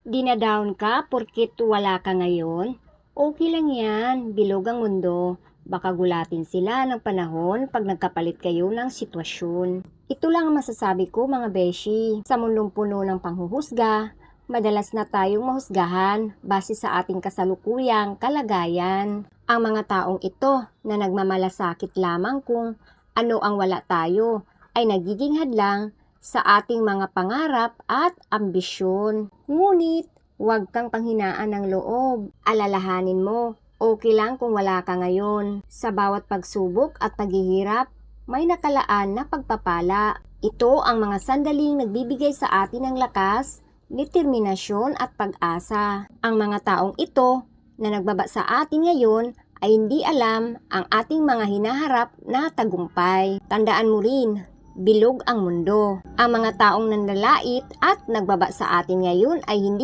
Dinadown ka porket wala ka ngayon? Okay lang yan, bilog ang mundo. Baka gulatin sila ng panahon pag nagkapalit kayo ng sitwasyon. Ito lang ang masasabi ko mga beshi. Sa mundong puno ng panghuhusga, madalas na tayong mahusgahan base sa ating kasalukuyang kalagayan. Ang mga taong ito na nagmamalasakit lamang kung ano ang wala tayo ay nagiging hadlang sa ating mga pangarap at ambisyon. Ngunit, huwag kang panghinaan ng loob. Alalahanin mo, okay lang kung wala ka ngayon. Sa bawat pagsubok at paghihirap, may nakalaan na pagpapala. Ito ang mga sandaling nagbibigay sa atin ng lakas, determinasyon at pag-asa. Ang mga taong ito na nagbaba sa atin ngayon ay hindi alam ang ating mga hinaharap na tagumpay. Tandaan mo rin, bilog ang mundo. Ang mga taong nanlalait at nagbaba sa atin ngayon ay hindi